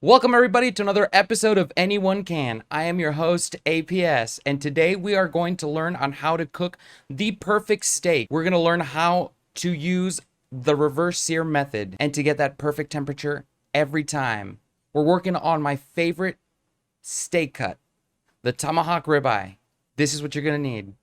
Welcome everybody to another episode of Anyone Can. I am your host, APS, and today we are going to learn on how to cook the perfect steak. We're going to learn how to use the reverse sear method and to get that perfect temperature every time. We're working on my favorite steak cut, the Tomahawk ribeye. This is what you're going to need.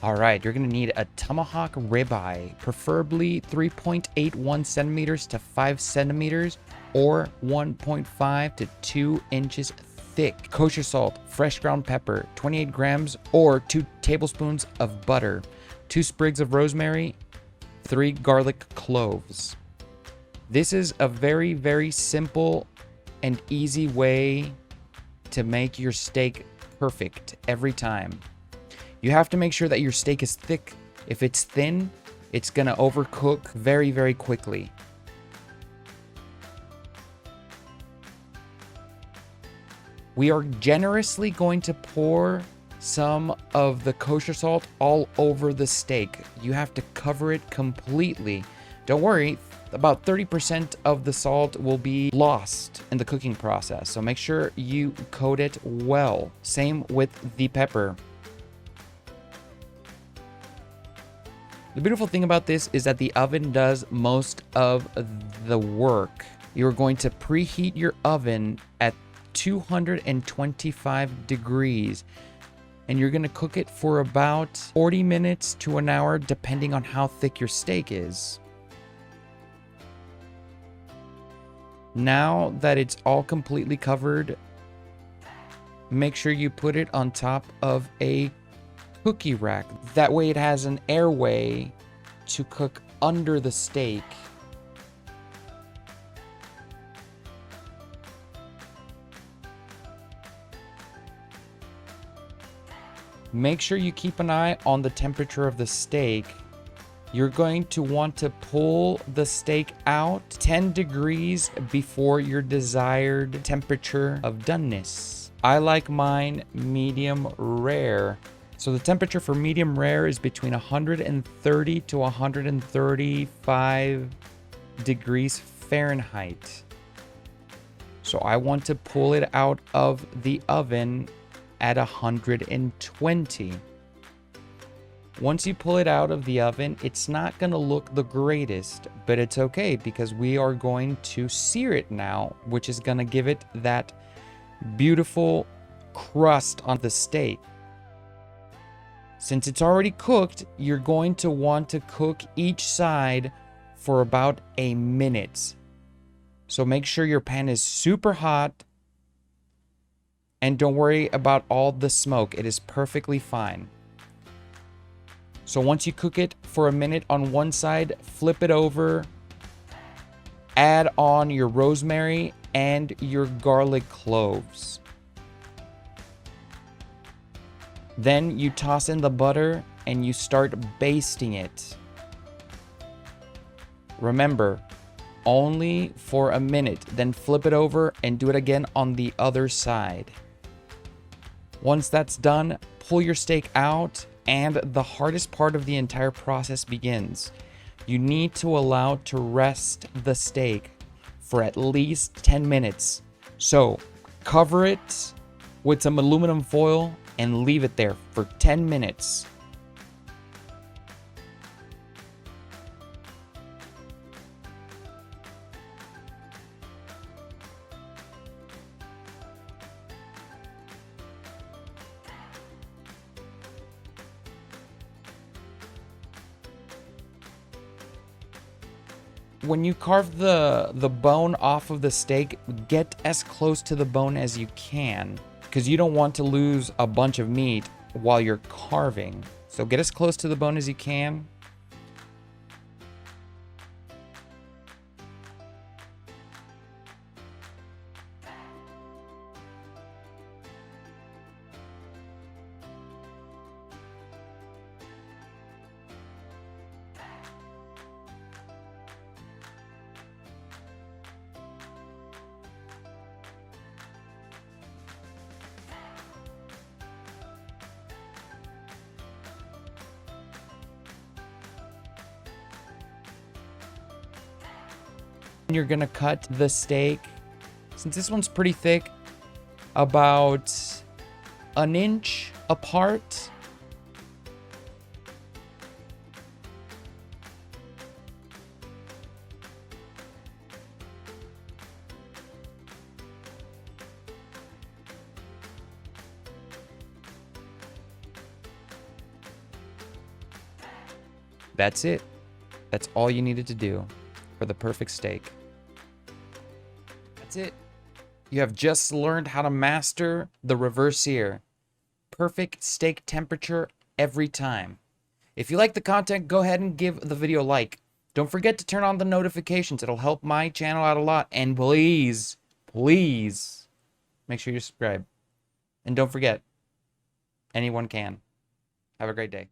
Alright, you're going to need a Tomahawk ribeye, preferably 3.81 centimeters to 5 centimeters or 1.5 to 2 inches thick. Kosher salt, fresh ground pepper, 28 grams or 2 tablespoons of butter, 2 sprigs of rosemary, 3 garlic cloves. This is a very, very simple and easy way to make your steak perfect every time. You have to make sure that your steak is thick. If it's thin, it's gonna overcook very, very quickly. We are generously going to pour some of the kosher salt all over the steak. You have to cover it completely. Don't worry, about 30% of the salt will be lost in the cooking process, so make sure you coat it well. Same with the pepper. The beautiful thing about this is that the oven does most of the work. You're going to preheat your oven at 225 degrees and you're going to cook it for about 40 minutes to an hour depending on how thick your steak is. Now that it's all completely covered, make sure you put it on top of a cookie rack. That way it has an airway to cook under the steak. Make sure you keep an eye on the temperature of the steak. You're going to want to pull the steak out 10 degrees before your desired temperature of doneness. I like mine medium rare. So the temperature for medium rare is between 130 to 135 degrees Fahrenheit. So I want to pull it out of the oven at 120. Once you pull it out of the oven, it's not going to look the greatest, but it's okay because we are going to sear it now, which is going to give it that beautiful crust on the steak. Since it's already cooked, you're going to want to cook each side for about a minute. So make sure your pan is super hot and don't worry about all the smoke. It is perfectly fine. So once you cook it for a minute on one side, flip it over, add on your rosemary and your garlic cloves. Then you toss in the butter and you start basting it. Remember, only for a minute, then flip it over and do it again on the other side. Once that's done, pull your steak out and the hardest part of the entire process begins. You need to allow to rest the steak for at least 10 minutes. So cover it with some aluminum foil and leave it there for 10 minutes. When you carve the bone off of the steak, get as close to the bone as you can, because you don't want to lose a bunch of meat while you're carving. So get as close to the bone as you can. You're gonna cut the steak, since this one's pretty thick, about an inch apart. That's it. That's all you needed to do for the perfect steak. That's it. You have just learned how to master the reverse sear. Perfect steak temperature every time. If you like the content, go ahead and give the video a like. Don't forget to turn on the notifications. It'll help my channel out a lot. And please, please, make sure you subscribe. And don't forget, anyone can. Have a great day.